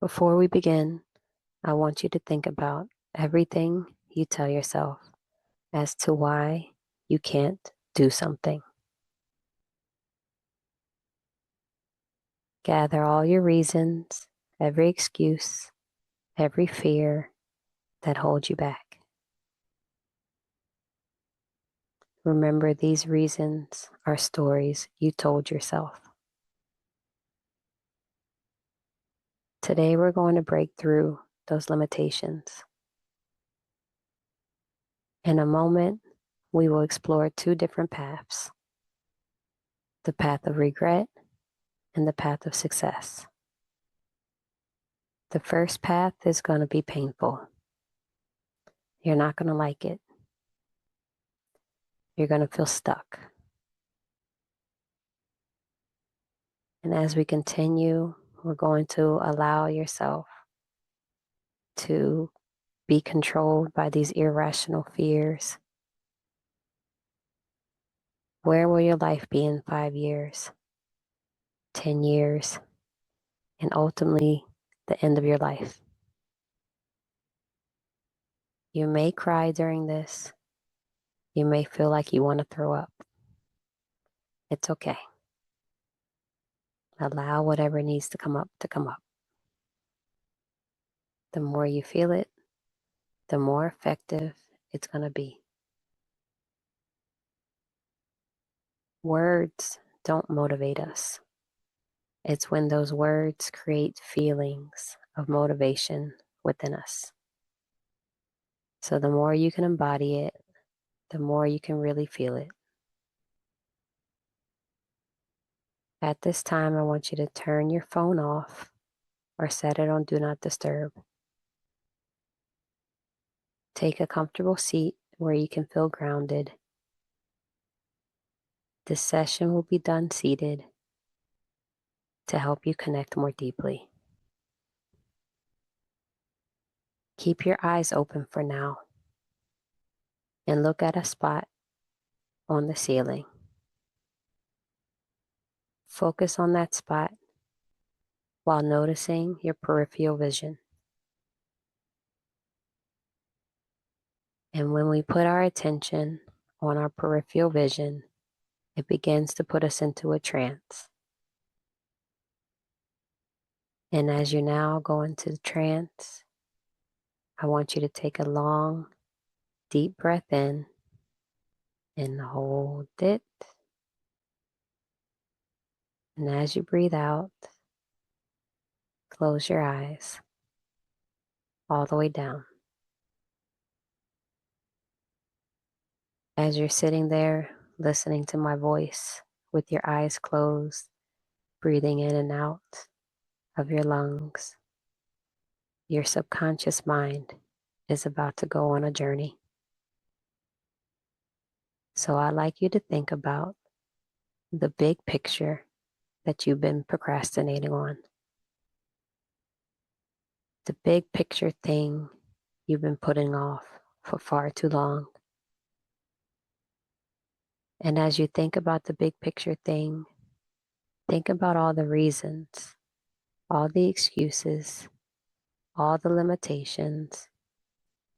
Before we begin, I want you to think about everything you tell yourself as to why you can't do something. Gather all your reasons, every excuse, every fear that holds you back. Remember, these reasons are stories you told yourself. Today, we're going to break through those limitations. In a moment, we will explore two different paths: the path of regret and the path of success. The first path is going to be painful. You're not going to like it. You're going to feel stuck. And as we continue, we're going to allow yourself to be controlled by these irrational fears. Where will your life be in 5 years, 10 years, and ultimately the end of your life? You may cry during this. You may feel like you want to throw up. It's okay. Allow whatever needs to come up to come up. The more you feel it, the more effective it's going to be. Words don't motivate us. It's when those words create feelings of motivation within us. So the more you can embody it, the more you can really feel it. At this time, I want you to turn your phone off or set it on Do Not Disturb. Take a comfortable seat where you can feel grounded. This session will be done seated to help you connect more deeply. Keep your eyes open for now and look at a spot on the ceiling. Focus on that spot while noticing your peripheral vision. And when we put our attention on our peripheral vision, it begins to put us into a trance. And as you now go into the trance, I want you to take a long, deep breath in and hold it. And as you breathe out, close your eyes all the way down. As you're sitting there listening to my voice with your eyes closed, breathing in and out of your lungs, your subconscious mind is about to go on a journey. So I'd like you to think about the big picture that you've been procrastinating on. The big picture thing you've been putting off for far too long. And as you think about the big picture thing, think about all the reasons, all the excuses, all the limitations,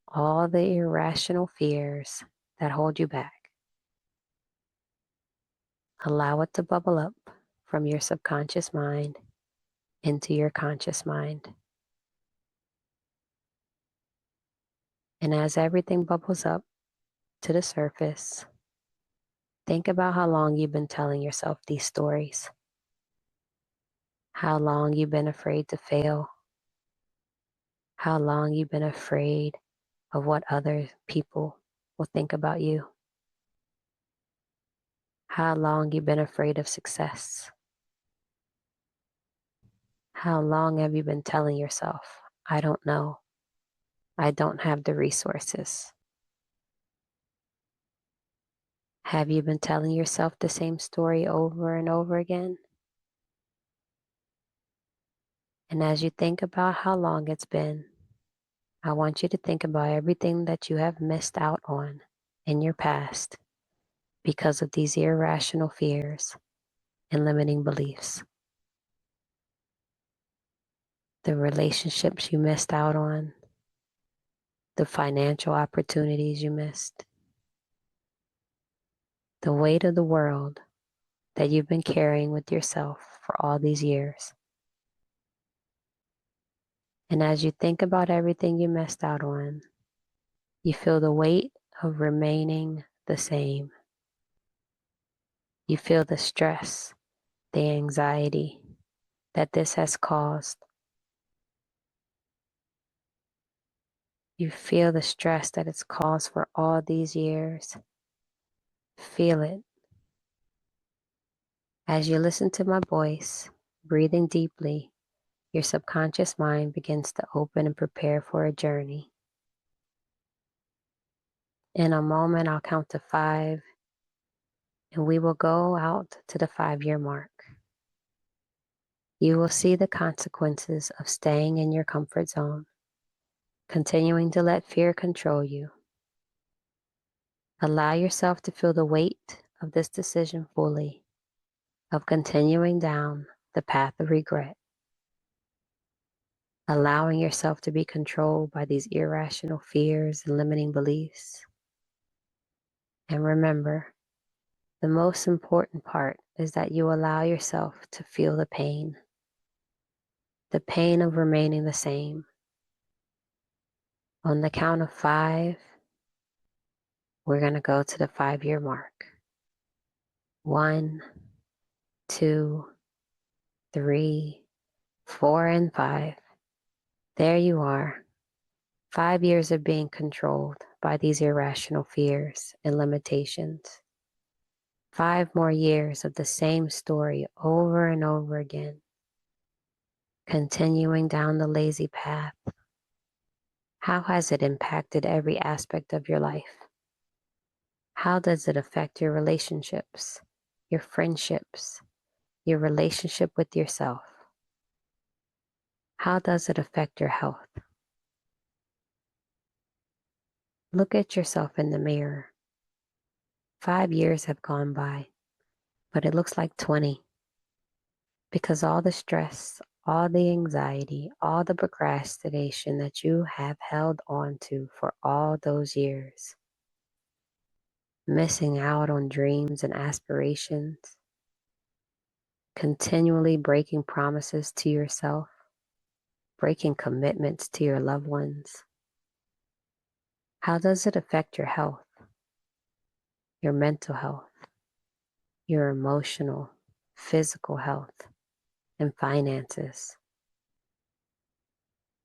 all the irrational fears that hold you back. Allow it to bubble up from your subconscious mind into your conscious mind. And as everything bubbles up to the surface, think about how long you've been telling yourself these stories. How long you've been afraid to fail. How long you've been afraid of what other people will think about you. How long you've been afraid of success. How long have you been telling yourself, I don't know. I don't have the resources. Have you been telling yourself the same story over and over again? And as you think about how long it's been, I want you to think about everything that you have missed out on in your past because of these irrational fears and limiting beliefs. the relationships you missed out on, the financial opportunities you missed, the weight of the world that you've been carrying with yourself for all these years. And as you think about everything you missed out on, you feel the weight of remaining the same. You feel the stress, the anxiety that this has caused. You feel the stress that it's caused for all these years. Feel it. As you listen to my voice, breathing deeply, your subconscious mind begins to open and prepare for a journey. In a moment, I'll count to 5, and we will go out to the 5-year mark. You will see the consequences of staying in your comfort zone, continuing to let fear control you. Allow yourself to feel the weight of this decision fully, of continuing down the path of regret, allowing yourself to be controlled by these irrational fears and limiting beliefs. And remember, the most important part is that you allow yourself to feel the pain of remaining the same. On the count of 5, we're going to go to the 5-year mark. 1, 2, 3, 4, and 5. There you are. 5 years of being controlled by these irrational fears and limitations. 5 more years of the same story over and over again, continuing down the lazy path. How has it impacted every aspect of your life? How does it affect your relationships, your friendships, your relationship with yourself? How does it affect your health? Look at yourself in the mirror. 5 years have gone by, but it looks like 20. Because all the stress, all the anxiety, all the procrastination that you have held on to for all those years, missing out on dreams and aspirations, continually breaking promises to yourself, breaking commitments to your loved ones. How does it affect your health, your mental health, your emotional, physical health, and finances?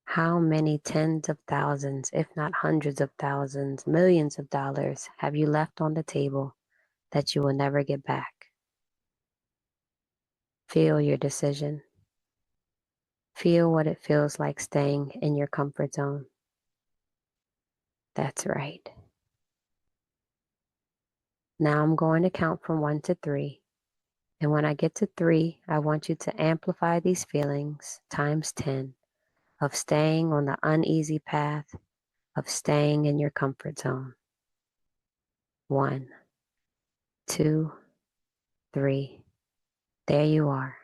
How many tens of thousands, if not hundreds of thousands, millions of dollars have you left on the table that you will never get back? Feel your decision. Feel what it feels like staying in your comfort zone. That's right. Now I'm going to count from 1 to 3. And when I get to 3, I want you to amplify these feelings times 10 of staying on the uneasy path, of staying in your comfort zone. 1, 2, 3. There you are.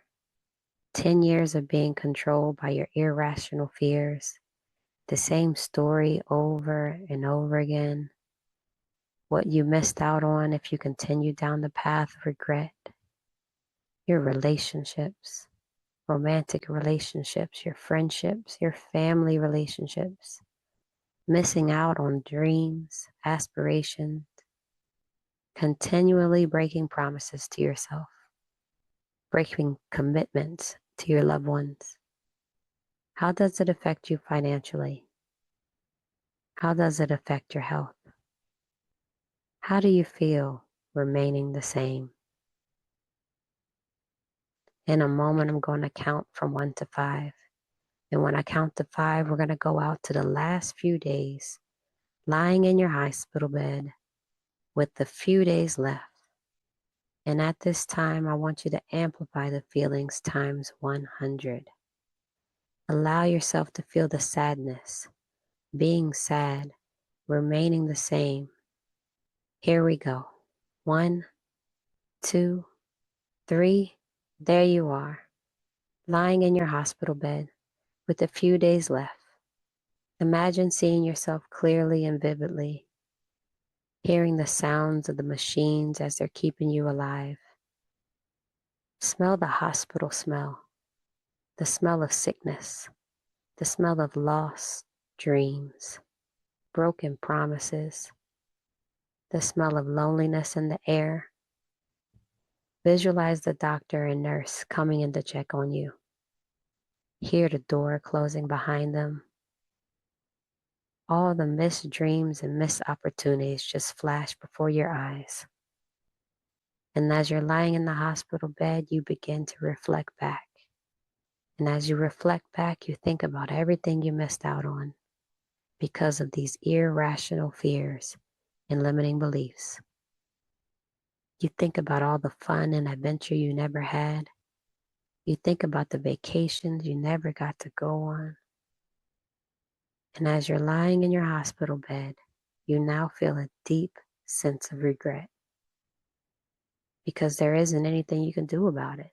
10 years of being controlled by your irrational fears. The same story over and over again. What you missed out on if you continue down the path of regret. Your relationships, romantic relationships, your friendships, your family relationships. Missing out on dreams, aspirations. Continually breaking promises to yourself. Breaking commitments to your loved ones. How does it affect you financially? How does it affect your health? How do you feel remaining the same? In a moment, I'm going to count from 1 to 5. And when I count to 5, we're going to go out to the last few days, lying in your hospital bed with the few days left. And at this time, I want you to amplify the feelings times 100. Allow yourself to feel the sadness, being sad, remaining the same. Here we go. 1, 2, 3. There you are, lying in your hospital bed With a few days left, imagine seeing yourself clearly and vividly, hearing the sounds of the machines as they're keeping you alive. Smell the hospital smell, the smell of sickness, the smell of lost dreams, broken promises, the smell of loneliness in the air. Visualize the doctor and nurse coming in to check on you. Hear the door closing behind them. All the missed dreams and missed opportunities just flash before your eyes. And as you're lying in the hospital bed, you begin to reflect back. And as you reflect back, you think about everything you missed out on because of these irrational fears and limiting beliefs. You think about all the fun and adventure you never had. You think about the vacations you never got to go on. And as you're lying in your hospital bed, you now feel a deep sense of regret because there isn't anything you can do about it.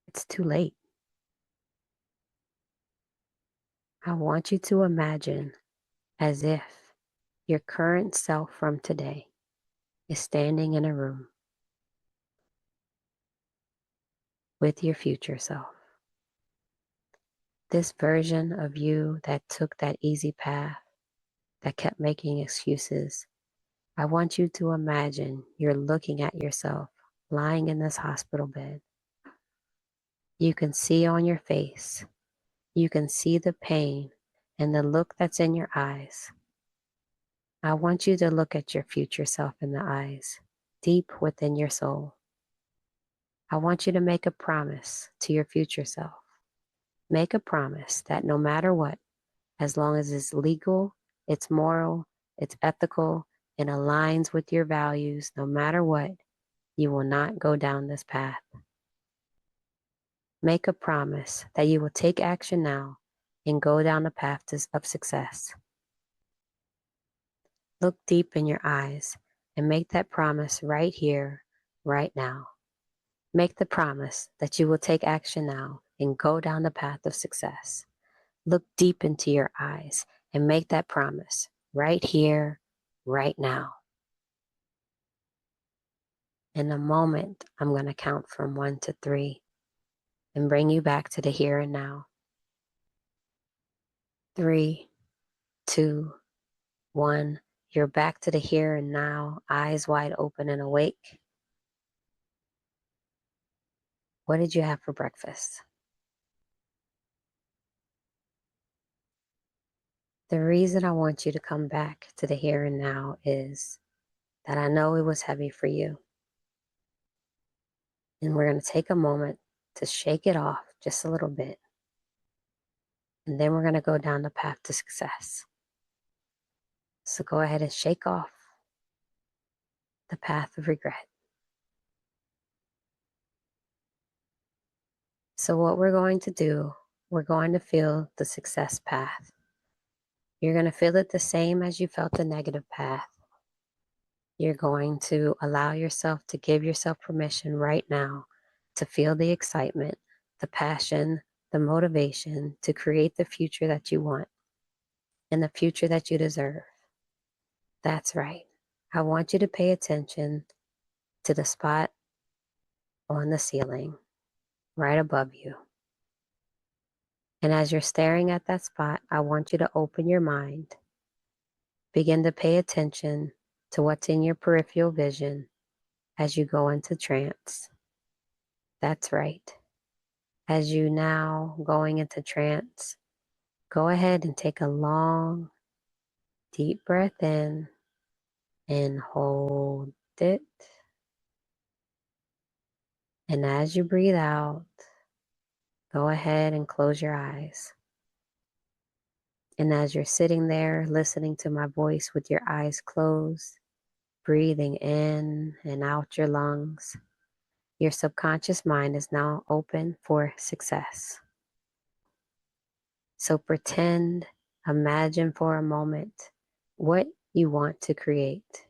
It's too late. I want you to imagine as if your current self from today is standing in a room with your future self. This version of you that took that easy path, that kept making excuses, I want you to imagine you're looking at yourself lying in this hospital bed. You can see on your face, you can see the pain and the look that's in your eyes. I want you to look at your future self in the eyes, deep within your soul. I want you to make a promise to your future self. Make a promise that no matter what, as long as it's legal, it's moral, it's ethical, it aligns with your values, no matter what, you will not go down this path. Make a promise that you will take action now and go down the path of success. Look deep in your eyes and make that promise right here, right now. Make the promise that you will take action now and go down the path of success. Look deep into your eyes and make that promise right here, right now. In a moment, I'm going to count from 1 to 3 and bring you back to the here and now. 3, 2, 1. You're back to the here and now, eyes wide open and awake. What did you have for breakfast? The reason I want you to come back to the here and now is that I know it was heavy for you. And we're going to take a moment to shake it off just a little bit. And then we're going to go down the path to success. So go ahead and shake off the path of regret. So what we're going to do, we're going to feel the success path. You're going to feel it the same as you felt the negative path. You're going to allow yourself to give yourself permission right now to feel the excitement, the passion, the motivation to create the future that you want and the future that you deserve. That's right. I want you to pay attention to the spot on the ceiling right above you. And as you're staring at that spot, I want you to open your mind. Begin to pay attention to what's in your peripheral vision as you go into trance. That's right. As you now going into trance, go ahead and take a long, deep breath in and hold it. And as you breathe out, go ahead and close your eyes. And as you're sitting there listening to my voice with your eyes closed, breathing in and out your lungs, your subconscious mind is now open for success. So pretend, imagine for a moment what you want to create.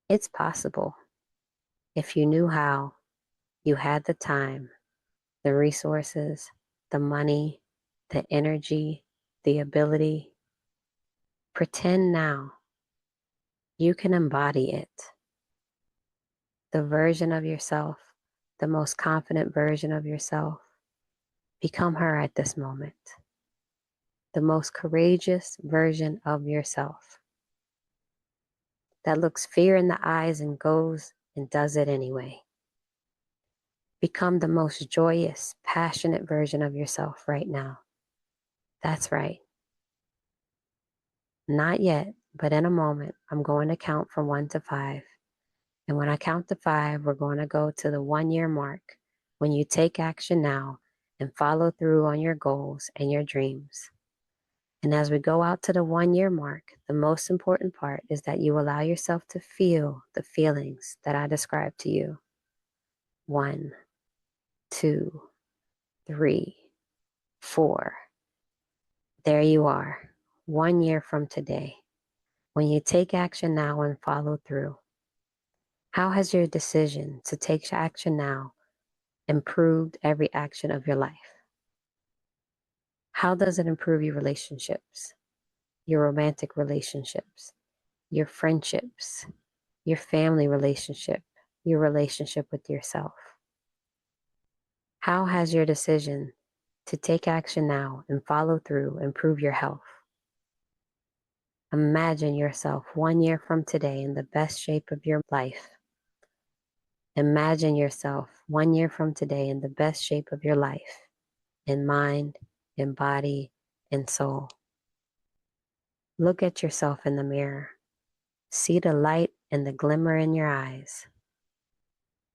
It's possible. If you knew how, you had the time, the resources, the money, the energy, the ability. Pretend now you can embody it. The version of yourself, the most confident version of yourself. Become her at this moment. The most courageous version of yourself that looks fear in the eyes and goes and does it anyway. Become the most joyous, passionate version of yourself right now. That's right. Not yet, but in a moment, I'm going to count from 1 to 5. And when I count to 5, we're going to go to the 1 year mark when you take action now and follow through on your goals and your dreams. And as we go out to the 1 year mark, the most important part is that you allow yourself to feel the feelings that I described to you. 1, 2, 3, 4. There you are, 1 year from today. When you take action now and follow through, how has your decision to take action now improved every action of your life? How does it improve your relationships, your romantic relationships, your friendships, your family relationship, your relationship with yourself? How has your decision to take action now and follow through improve your health? Imagine yourself 1 year from today in the best shape of your life. Imagine yourself 1 year from today in the best shape of your life, in mind, in body, in soul. Look at yourself in the mirror. See the light and the glimmer in your eyes.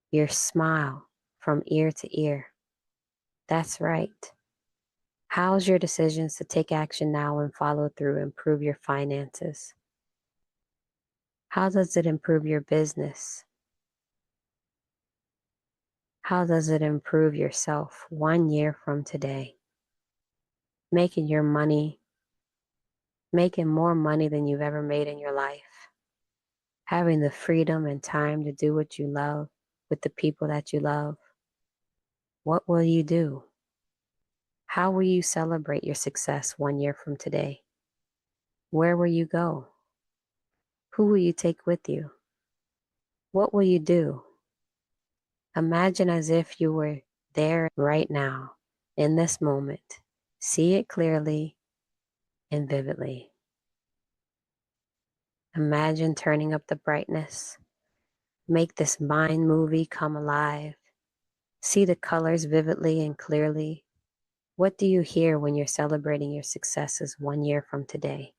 Your smile from ear to ear. That's right. How's your decisions to take action now and follow through improve your finances? How does it improve your business? How does it improve yourself 1 year from today? Making your money, making more money than you've ever made in your life. Having the freedom and time to do what you love with the people that you love. What will you do? How will you celebrate your success 1 year from today? Where will you go? Who will you take with you? What will you do? Imagine as if you were there right now, in this moment. See it clearly and vividly. Imagine turning up the brightness. Make this mind movie come alive. See the colors vividly and clearly. What do you hear when you're celebrating your successes 1 year from today?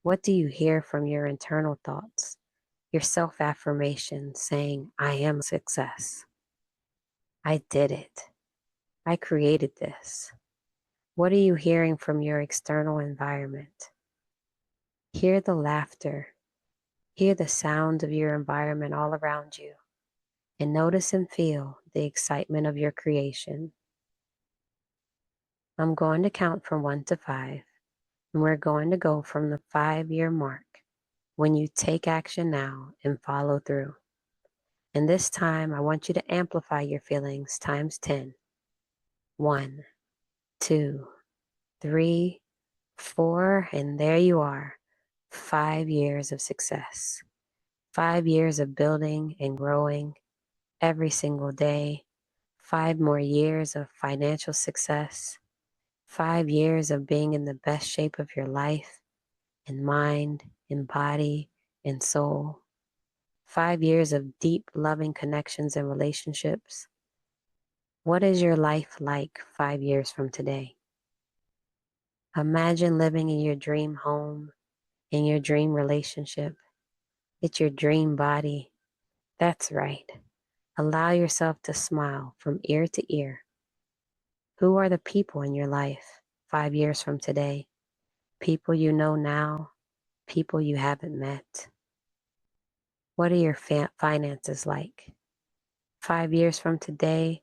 What do you hear from your internal thoughts, your self-affirmation saying, I am success. I did it. I created this. What are you hearing from your external environment? Hear the laughter. Hear the sound of your environment all around you. And notice and feel the excitement of your creation. I'm going to count from 1 to 5. And we're going to go from the 5-year mark when you take action now and follow through. And this time, I want you to amplify your feelings times 10. 1, 2, 3, 4, and there you are. 5 years of success. 5 years of building and growing every single day. 5 more years of financial success. 5 years of being in the best shape of your life, in mind, in body, in soul. 5 years of deep, loving connections and relationships. What is your life like 5 years from today? Imagine living in your dream home, in your dream relationship. It's your dream body. That's right. Allow yourself to smile from ear to ear. Who are the people in your life 5 years from today? People you know now, people you haven't met. What are your finances like? 5 years from today,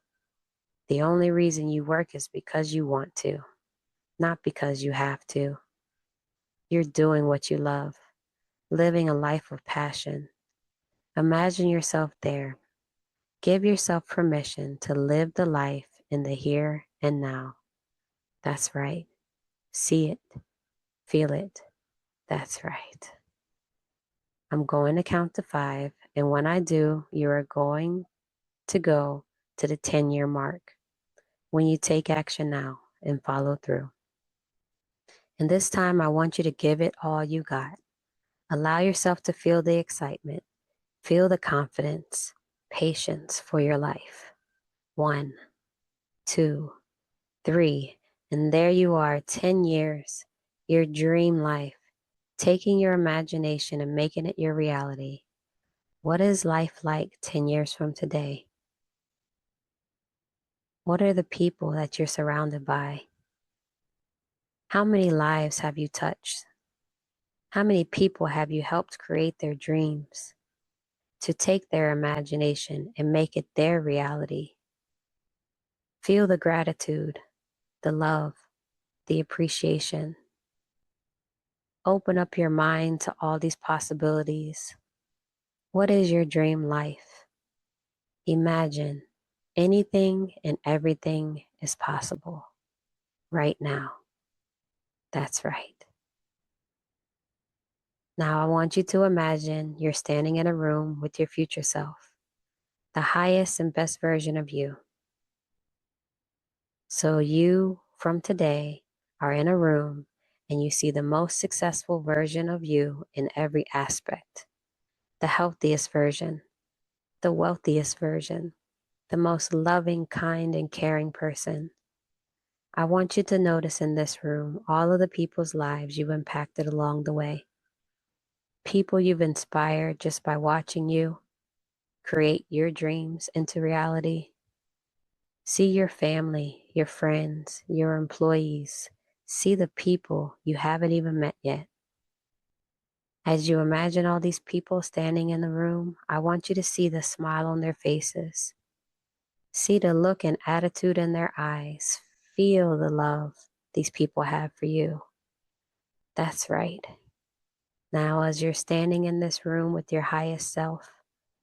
the only reason you work is because you want to, not because you have to. You're doing what you love, living a life of passion. Imagine yourself there. Give yourself permission to live the life in the here and now. That's right. See it, feel it. That's right. I'm going to count to 5, and when I do, you are going to go to the 10-year mark when you take action now and follow through. And this time, I want you to give it all you got. Allow yourself to feel the excitement, feel the confidence, patience for your life. 1, 2, 3, and there you are, 10 years, your dream life, taking your imagination and making it your reality. What is life like 10 years from today? What are the people that you're surrounded by? How many lives have you touched? How many people have you helped create their dreams to take their imagination and make it their reality? Feel the gratitude, the love, the appreciation. Open up your mind to all these possibilities. What is your dream life? Imagine anything and everything is possible right now. That's right. Now I want you to imagine you're standing in a room with your future self, the highest and best version of you. So you from today are in a room and you see the most successful version of you in every aspect, the healthiest version, the wealthiest version, the most loving, kind, and caring person. I want you to notice in this room all of the people's lives you've impacted along the way. People you've inspired just by watching you create your dreams into reality. See your family, your friends, your employees. See the people you haven't even met yet. As you imagine all these people standing in the room, I want you to see the smile on their faces. See the look and attitude in their eyes. Feel the love these people have for you. That's right. Now, as you're standing in this room with your highest self,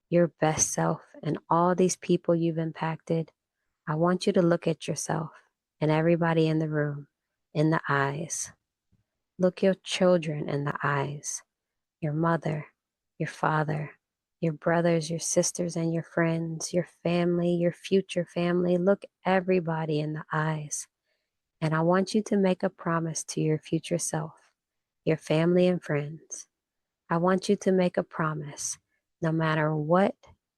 your best self, and all these people you've impacted, I want you to look at yourself and everybody in the room in the eyes. Look your children in the eyes, your mother, your father, your brothers, your sisters, and your friends, your family, your future family. Look everybody in the eyes. And I want you to make a promise to your future self, your family and friends. I want you to make a promise, no matter what,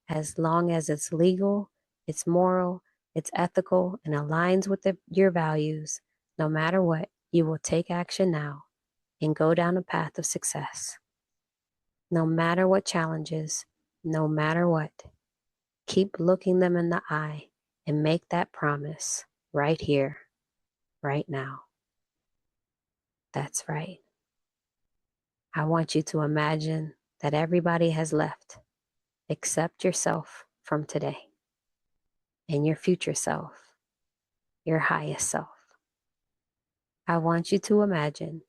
as long as it's legal, it's moral, it's ethical, and aligns with your values, no matter what, you will take action now and go down a path of success. No matter what challenges, no matter what, keep looking them in the eye and make that promise right here, right now. That's right. I want you to imagine that everybody has left except yourself from today and your future self, your highest self. I want you to imagine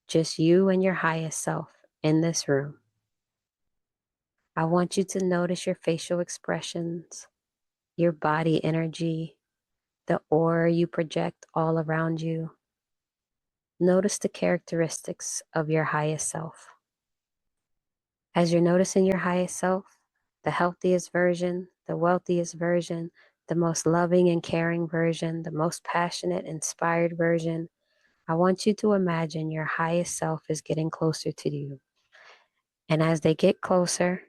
just you and your highest self in this room. I want you to notice your facial expressions, your body energy, the aura you project all around you. Notice the characteristics of your highest self. As you're noticing your highest self, the healthiest version, the wealthiest version, the most loving and caring version, the most passionate, inspired version, I want you to imagine your highest self is getting closer to you. And as they get closer,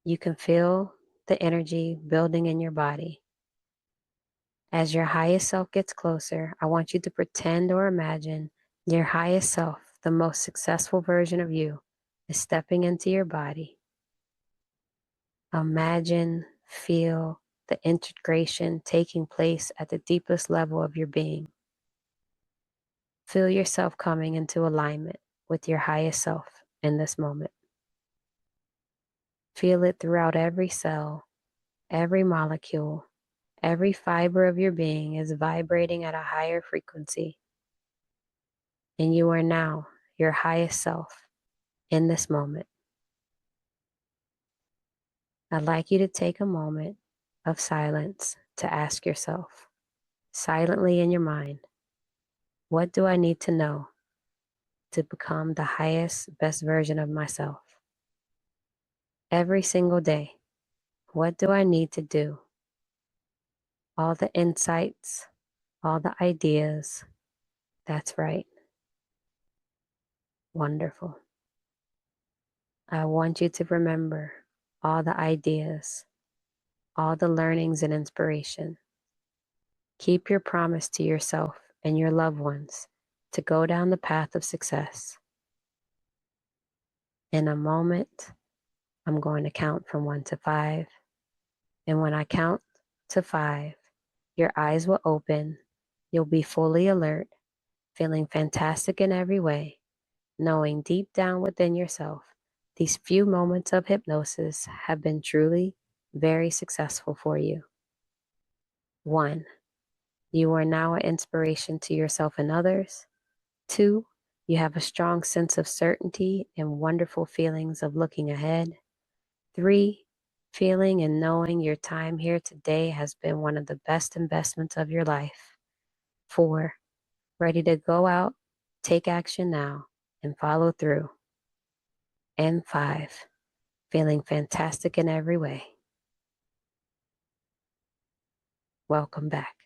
you can feel the energy building in your body. As your highest self gets closer, I want you to pretend or imagine your highest self, the most successful version of you, is stepping into your body. Imagine, feel the integration taking place at the deepest level of your being. Feel yourself coming into alignment with your highest self in this moment. Feel it throughout every cell, every molecule, every fiber of your being is vibrating at a higher frequency. And you are now your highest self in this moment. I'd like you to take a moment of silence to ask yourself, silently in your mind, What do I need to know to become the highest, best version of myself? Every single day, what do I need to do? All the insights, all the ideas. That's right. Wonderful. I want you to remember all the ideas, all the learnings and inspiration. Keep your promise to yourself and your loved ones to go down the path of success. In a moment, I'm going to count from 1 to 5. And when I count to 5, your eyes will open. You'll be fully alert, feeling fantastic in every way, knowing deep down within yourself, these few moments of hypnosis have been truly very successful for you. 1, you are now an inspiration to yourself and others. 2, you have a strong sense of certainty and wonderful feelings of looking ahead. 3, feeling and knowing your time here today has been one of the best investments of your life. 4, ready to go out, take action now, and follow through. And 5, feeling fantastic in every way. Welcome back.